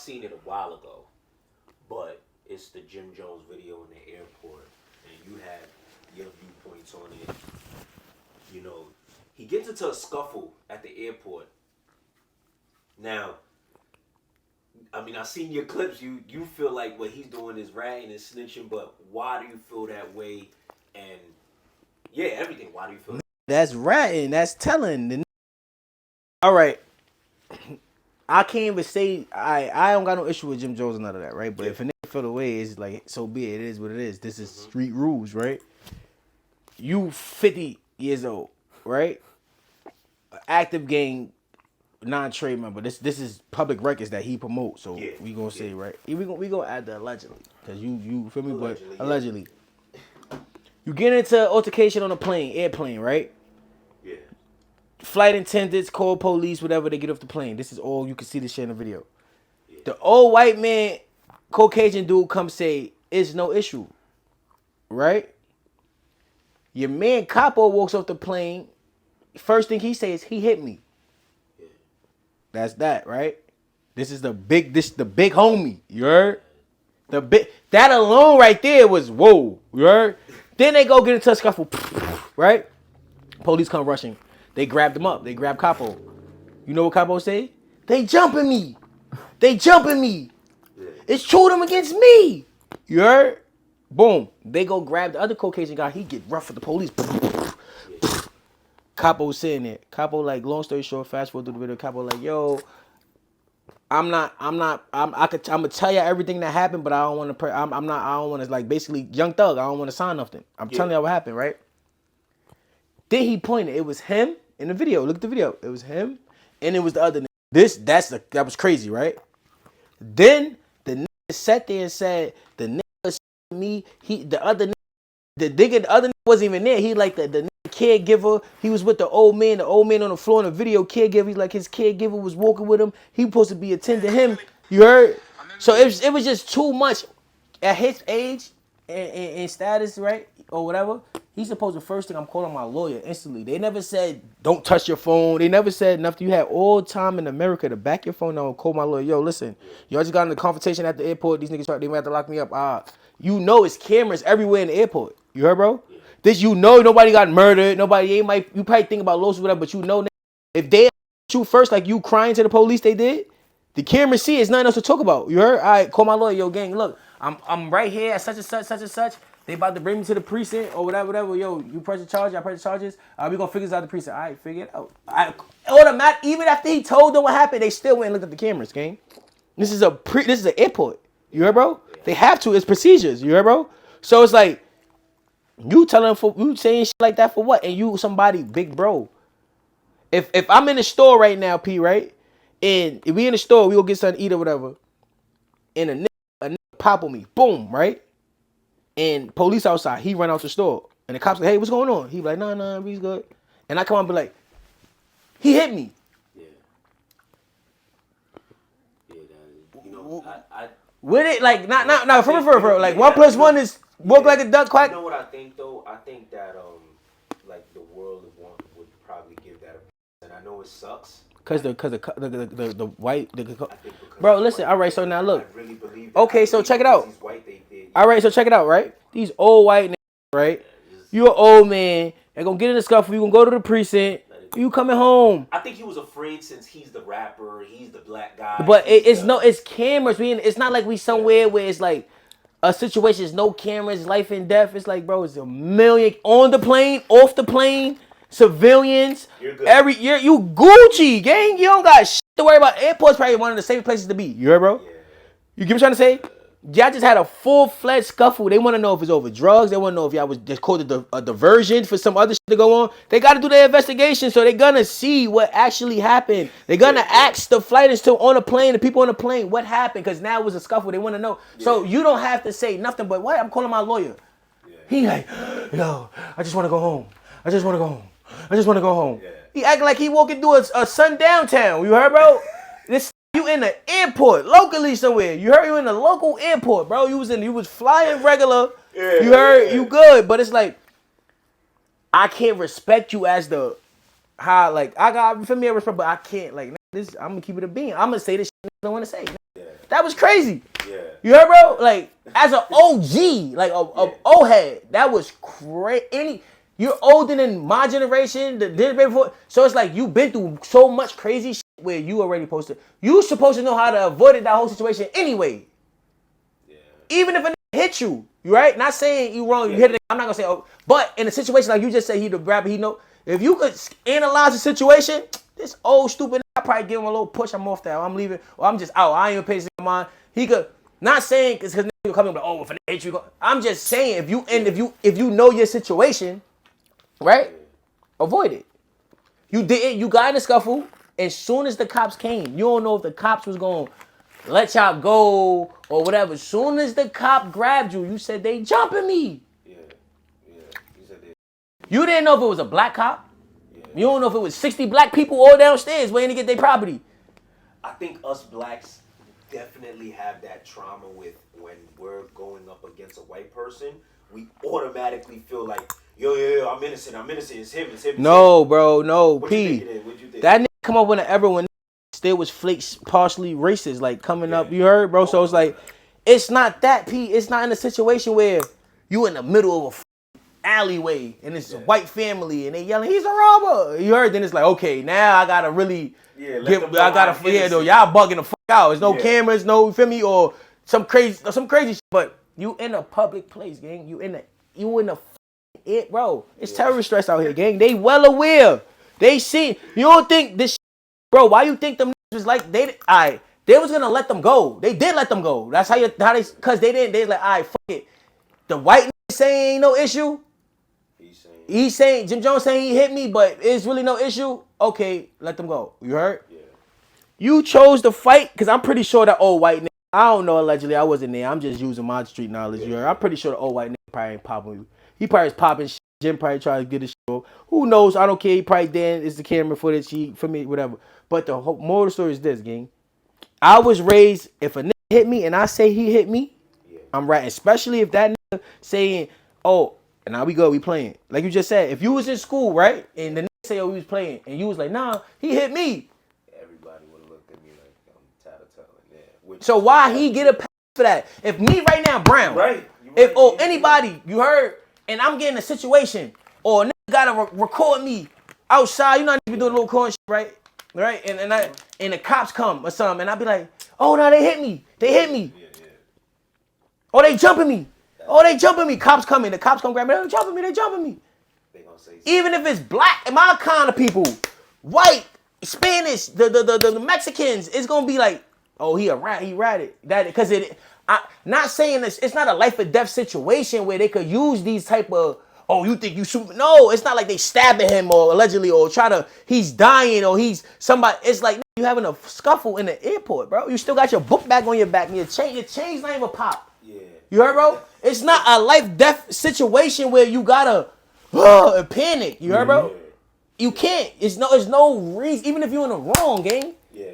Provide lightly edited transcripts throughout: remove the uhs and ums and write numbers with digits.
seen it a while ago, but it's the Jim Jones video in the airport, and you have your viewpoints on it. You know, he gets into a scuffle at the airport. Now, I mean, I've seen your clips. You feel like what he's doing is ratting and snitching, but why do you feel that way? And yeah, everything. Why do you feel that? That's ratting. That's telling. All right. I can't even say I don't got no issue with Jim Jones and none of that, right? But if a nigga feel the way, it's like, so be it. It is what it is. This is street rules, right? You 50 years old, right? Active gang, non-trade member. This is public records that he promotes. So we gonna say, right? We gonna add the allegedly, cause you feel me? Allegedly, but allegedly, you get into altercation on a airplane, right? Yeah. Flight attendants call police, whatever. They get off the plane. This is all you can see. This shit in the video. Yeah. The old white man, Caucasian dude, come say it's no issue, right? Your man Capo walks off the plane. First thing he says, he hit me. Yeah. That's that, right? This is the big homie. You heard? That alone right there was whoa. You heard? Then they go get into a scuffle, right? Police come rushing. They grabbed him up. They grabbed Capo. You know what Capo say? They jumping me. They jumping me. It's two of them against me. You heard? Boom. They go grab the other Caucasian guy. He get rough with the police. Capo sitting there. Capo, like, long story short, fast forward through the video. Capo like, yo, I'm gonna tell you everything that happened, but I don't want to. I don't want to, like, basically Young Thug. I don't want to sign nothing. I'm telling you what happened, right? Then he pointed. It was him in the video. Look at the video. It was him, and it was the other. That was crazy, right? Then the nigga sat there and said the nigga me. The other nigga wasn't even there. He like the nigga caregiver. He was with the old man. The old man on the floor in the video. Caregiver. He's like his caregiver was walking with him. He supposed to be attending him. You heard? So it was just too much at his age and status, right, or whatever. He's supposed to first thing I'm calling my lawyer instantly. They never said don't touch your phone. They never said nothing. You had all time in America to back your phone down and call my lawyer. Yo, listen, y'all just got in a confrontation at the airport. These niggas they might have to lock me up. You know it's cameras everywhere in the airport. You heard, bro? This nobody got murdered. You probably think about lawsuits or whatever, but you know if they shoot first, like you crying to the police, they did. The cameras see it's nothing else to talk about. You heard? All right, call my lawyer. Yo, gang, look, I'm right here at such and such. They about to bring me to the precinct or whatever. Yo, you press the charge, I press the charges. We gonna figure this out the precinct. All right, figure it out. Even after he told them what happened, they still went and looked at the cameras, gang. This is an airport. You heard, bro? They have to. It's procedures. You heard, bro? So it's like you saying shit like that for what? And you somebody big bro. If I'm in the store right now, P, right? And if we in the store, we go get something to eat or whatever. And a nigga pop on me, boom, right? And police outside, he run out the store. And the cops like, hey, what's going on? He be like, nah, he's good. And I come out and be like, he hit me. Yeah. I with it, like, not for like, 1 + 1 is walk like a duck, quack. You know what I think, though? I think that, like, the world would probably give that a... And I know it sucks. Cause the white... Bro, listen, all right, so now look. Okay, so check it out. All right, so check it out, right? These old white niggas, right? You an old man. They're gonna get in the scuffle. You gonna go to the precinct. You coming home. I think he was afraid since he's the rapper. He's the black guy. But it's cameras. It's not like we somewhere where it's like a situation. It's no cameras, life and death. It's like, bro, it's a million on the plane, off the plane, civilians. You're good. You Gucci, gang. You don't got shit to worry about. Airport's probably one of the safest places to be. You heard, bro? Yeah. You get what I'm trying to say? Y'all just had a full-fledged scuffle. They want to know if it's over drugs. They want to know if y'all was just called a diversion for some other shit to go on. They got to do their investigation, so they're going to see what actually happened. They're going to ask the flighters on the plane, the people on the plane, what happened, because now it was a scuffle. They want to know. Yeah. So you don't have to say nothing but, what? I'm calling my lawyer. Yeah. He like, yo, I just want to go home. I just want to go home. Yeah. He acting like he walking through a sundown town. You heard, bro? You in the airport, locally somewhere. You heard you in the local airport, bro. You was flying regular. Yeah, you heard you good, but it's like I can't respect you as the I got for me I respect, but I can't like this. I'm gonna keep it a bean. I'm gonna say this shit I don't want to say. Yeah. That was crazy. Yeah. You heard, bro? Like, as an OG, like a old head, that was crazy. You're older than my generation, the generation before. So it's like you've been through so much crazy shit where you already you supposed to know how to avoid that whole situation anyway. Yeah. Even if it hit you, right? Not saying you wrong, you hit it. I'm not gonna say, oh, but in a situation like you just said, he the grabber, he know. If you could analyze the situation, this old stupid, I probably give him a little push. I'm off that. I'm leaving. Or I'm just out. I ain't even paying attention to mine. He could not saying because nigga coming like, oh, if an hit you, I'm just saying if you know your situation, right? Avoid it. You didn't. You got in a scuffle. As soon as the cops came, you don't know if the cops was gonna let y'all go or whatever. As soon as the cop grabbed you, you said they jumping me. Yeah. You said they. You didn't know if it was a black cop. Yeah. You don't know if it was 60 black people all downstairs waiting to get their property. I think us blacks definitely have that trauma with when we're going up against a white person. We automatically feel like, yo, I'm innocent, it's him. No, bro, no, what P. You think? What you think? That nigga come up whenever when still was flakes partially racist, like coming up, you heard, bro? So it's like, it's not that, P. It's not in a situation where you in the middle of a alleyway and it's a white family and they yelling, he's a robber. You heard? Then it's like, okay, now I gotta really y'all bugging the fuck out. There's no cameras, no, you feel me, or some crazy shit. But you in a public place, gang. You in the bro. It's terrorist stress out here, gang. They well aware. They see. You don't think this shit, bro? Why you think them was like they was gonna let them go? They did let them go. That's how cause they didn't. They like, all right, fuck it. The white nigga saying ain't no issue. He's saying Jim Jones saying he hit me, but it's really no issue. Okay, let them go. You heard? Yeah. You chose to fight because I'm pretty sure that old white nigga. I don't know. Allegedly, I wasn't there. I'm just using my street knowledge. You heard? I'm pretty sure the old white nigga probably ain't popping you. He probably is popping shit. Jim probably trying to get his shit. Who knows? I don't care. He probably then it's the camera footage. For me, whatever. But the whole moral of the story is this, gang. I was raised, if a nigga hit me and I say he hit me, I'm right. Especially if that nigga saying, oh, and now we playing. Like you just said, if you was in school, right? And the nigga say, oh, we was playing. And you was like, nah, he hit me. Everybody would have looked at me like I'm tattletale. So why he get a pass for that? If me right now, Brown, anybody, you heard, and I'm getting a situation, or a nigga gotta record me outside, you know I need to be doing a little corn shit, right? Right? And the cops come or something, and I be like, oh no, they hit me. Oh, they jumping me. Cops coming. The cops come grab me. They jumping me. They gonna say even if it's black and my kind of people, white, Spanish, the Mexicans, it's gonna be like, oh, he ratted. That because not saying this, it's not a life or death situation where they could use these type of, oh, you think you shoot? No, it's not like they stabbing him or allegedly or he's dying or he's somebody. It's like you having a scuffle in the airport, bro. You still got your book bag on your back and your chain's not even pop. Yeah. You heard, bro? It's not a life-death situation where you gotta panic. You heard, bro? You can't. It's no reason. Even if you're in the wrong, gang. Yeah.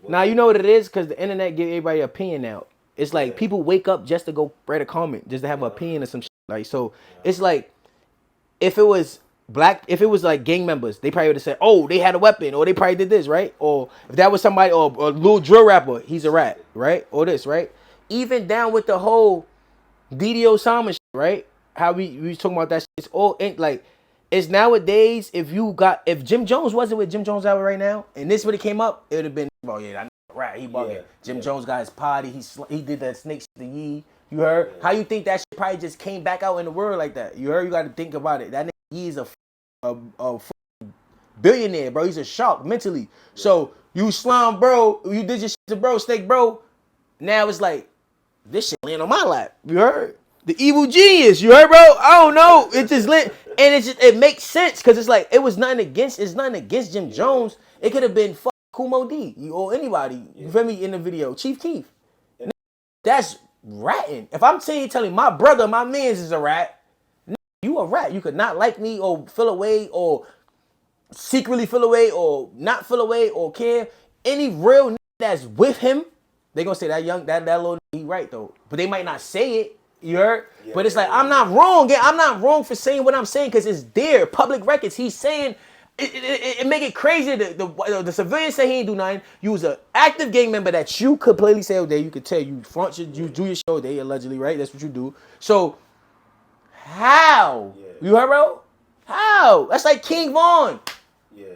Now you know what it is because the internet give everybody an opinion now. It's like people wake up just to go write a comment, just to have an opinion or some shit. Like so, it's like if it was like gang members, they probably would have said, oh, they had a weapon, or they probably did this, right? Or if that was somebody, or a little drill rapper, he's a rat, right? Or this, right? Even down with the whole DDO Sama shit, right? How we was talking about that shit. It's all like it's nowadays. If Jim Jones wasn't with Jim Jones out right now, and this would have came up, it would have been, oh yeah, I right, he bugging. Jim Jones got his party. He did that snake shit to Yee. You heard? How you think that shit probably just came back out in the world like that? You heard? You got to think about it. That nigga Yee is a billionaire, bro. He's a shark mentally. So you slum, bro. You did your shit to bro, snake, bro. Now it's like this shit land on my lap. You heard? The evil genius. You heard, bro? I don't know. It just lit, and it makes sense because it's like it's nothing against Jim Jones. It could have been Kumo D or anybody. You feel me in the video? Chief Keef. That's ratting. If I'm telling my brother, my man's is a rat, you a rat. You could not like me or feel away or secretly feel away or not feel away or care. Any real nigga that's with him, they gonna say that little nigga, he right though. But they might not say it. You heard? Yeah, but it's like I'm not wrong. I'm not wrong for saying what I'm saying because it's there, public records. He's saying it make it crazy. The civilians say he ain't do nothing. You was an active gang member that you could plainly say, oh, there you could tell you front you do your show, they allegedly, right? That's what you do. So how? Yeah. You heard, bro? How? That's like King Von. Yeah.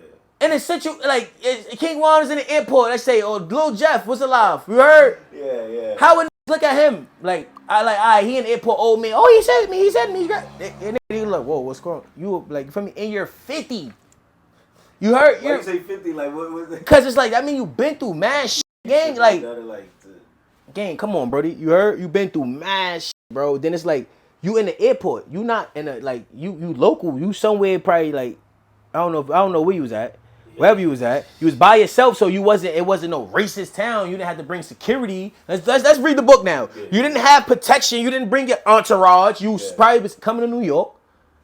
In a situ, like King Von is in the airport. Let's say, oh, Lil Jeff was alive. You heard? Yeah. How would look at him? Like, alright, he in the airport, old man. Oh, he said me, he's great. And they look, whoa, what's going on? You, like, for me, and you're 50. You heard? Why you say 50? Like, what was it? Because it's like, I mean, you been through mad shit, gang. Like, gang, come on, Brody. You heard? You been through mad shit, bro. Then it's like, you in the airport. You not in a, like, you local. You somewhere probably, like, I don't know where you was at. Wherever you was at, you was by yourself, so it wasn't no racist town. You didn't have to bring security. Let's read the book now. Yeah. You didn't have protection. You didn't bring your entourage. You probably was coming to New York.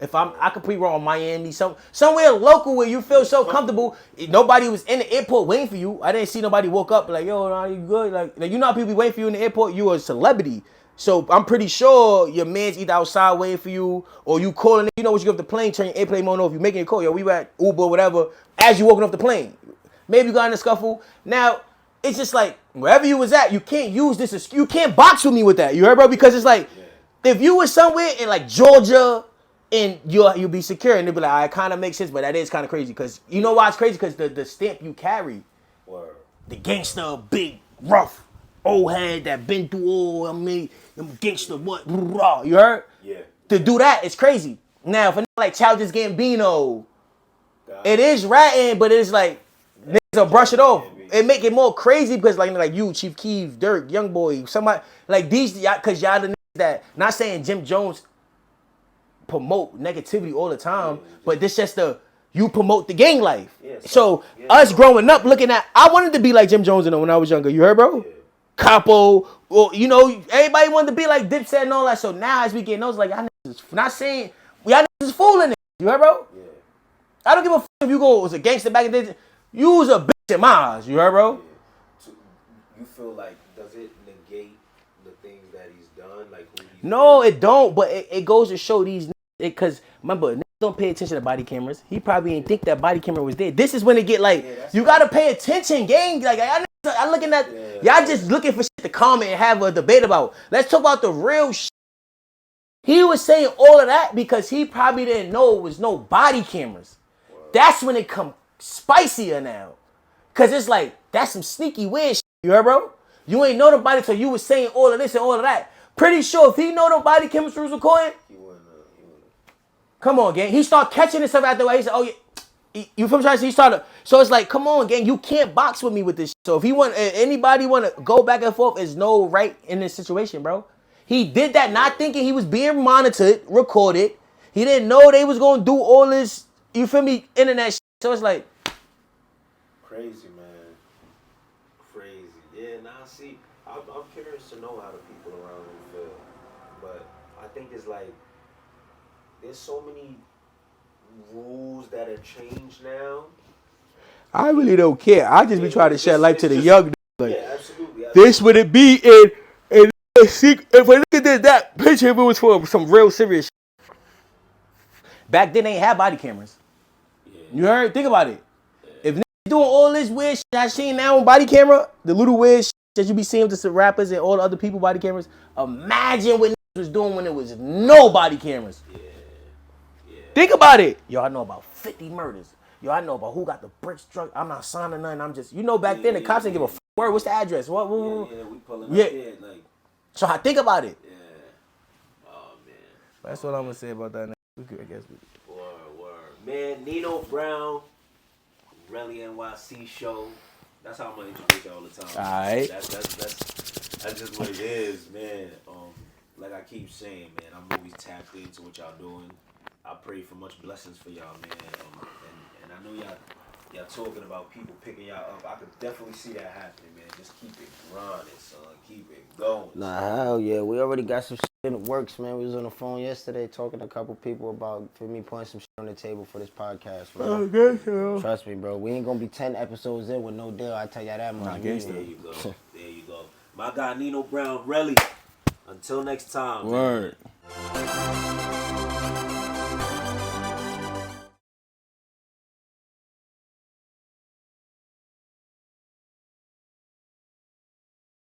If I could be wrong, Miami, somewhere local where you feel so comfortable. Nobody was in the airport waiting for you. I didn't see nobody woke up like, yo, are you good? Like you know how people be waiting for you in the airport? You a celebrity. So I'm pretty sure your man's either outside waiting for you or you calling. You know what you get off the plane, turn your airplane mode off. You making a call, yo, we were at Uber or whatever. As you walking off the plane, maybe you got in a scuffle. Now it's just like wherever you was at, you can't use this. You can't box with me with that. You heard, bro? Because it's like if you was somewhere in like Georgia and you'll be secure, and they'll be like, it kind of makes sense, but that is kind of crazy. Because you know why it's crazy? Because the stamp you carry, the gangster, big, rough, old head that been through all. I mean, them gangster what? You heard? Yeah. To do that, it's crazy. Now, for like Childish Gambino, it is ratting, but it's like niggas will brush it off. It make it more crazy because like you, Chief Keef, Dirk, Young Boy, somebody like these, because y'all the niggas that, not saying Jim Jones promote negativity all the time, but this just you promote the gang life. So us growing up looking at, I wanted to be like Jim Jones when I was younger. You heard, bro? Capo, well, you know, everybody wanted to be like Dipset and all that. So now as we get those, like, y'all niggas, not saying, y'all niggas is fooling it. You heard, bro? Yeah. I don't give a fuck if you go was a gangster back in the day. You was a bitch in my eyes. You heard, bro? Yeah. So you feel like, does it negate the things that he's done? Like who he's No, it don't, but it goes to show these niggas, because remember, niggas don't pay attention to body cameras. He probably didn't think that body camera was there. This is when it get like, you gotta pay attention, gang. Like, I'm looking at, y'all just looking for shit to comment and have a debate about. Let's talk about the real shit. He was saying all of that because he probably didn't know it was no body cameras. That's when it come spicier now. Cause it's like, that's some sneaky weird shit, you heard, bro? You ain't know the body, so you was saying all of this and all of that. Pretty sure if he know the body cameras was recording, come on, gang. He start catching himself after the way. He said, oh, yeah. You feel me? He started. So it's like, come on, gang. You can't box with me with this shit. So if he anybody want to go back and forth, there's no right in this situation, bro. He did that not thinking he was being monitored, recorded. He didn't know they was going to do all this, you feel me, internet shit. So it's like. Crazy, man. Crazy. Yeah, nah, see, I'm curious to know how the people around him feel. But I think it's like, there's so many rules that have changed now. I really don't care. I just be trying to shed light to the young. Like, yeah, absolutely. This would it be in secret. If I look at that picture, if it was for some real serious shit. Back then, they ain't had body cameras. Yeah. You heard? Think about it. Yeah. If niggas doing all this weird shit I seen now on body camera, the little weird shit that you be seeing with the rappers and all the other people body cameras, imagine what niggas was doing when there was no body cameras. Yeah. Think about it. Yo, I know about 50 murders. Yo, I know about who got the bricks struck. I'm not signing nothing. I'm just, back then the cops didn't give a word. What's the address? What? We pulling up there, like. So I think about it. Yeah. Oh, man. That's what I'm going to say about that. I guess. Word. Man, Neno Brown, Relly NYC show. That's how I'm going to introduce you all the time. All right. That's just what it is, man. Like I keep saying, man, I'm always tapped into what y'all doing. I pray for much blessings for y'all, man. And I know y'all talking about people picking y'all up. I could definitely see that happening, man. Just keep it grinding, son. Keep it going. Nah, hell yeah. We already got some shit in the works, man. We was on the phone yesterday talking to a couple people about, for me, putting some shit on the table for this podcast, bro. Okay, so. Trust me, bro. We ain't gonna be 10 episodes in with no deal. I tell y'all that much. There you go. There you go. My guy, Neno Brown, Relly. Until next time. Word. Man.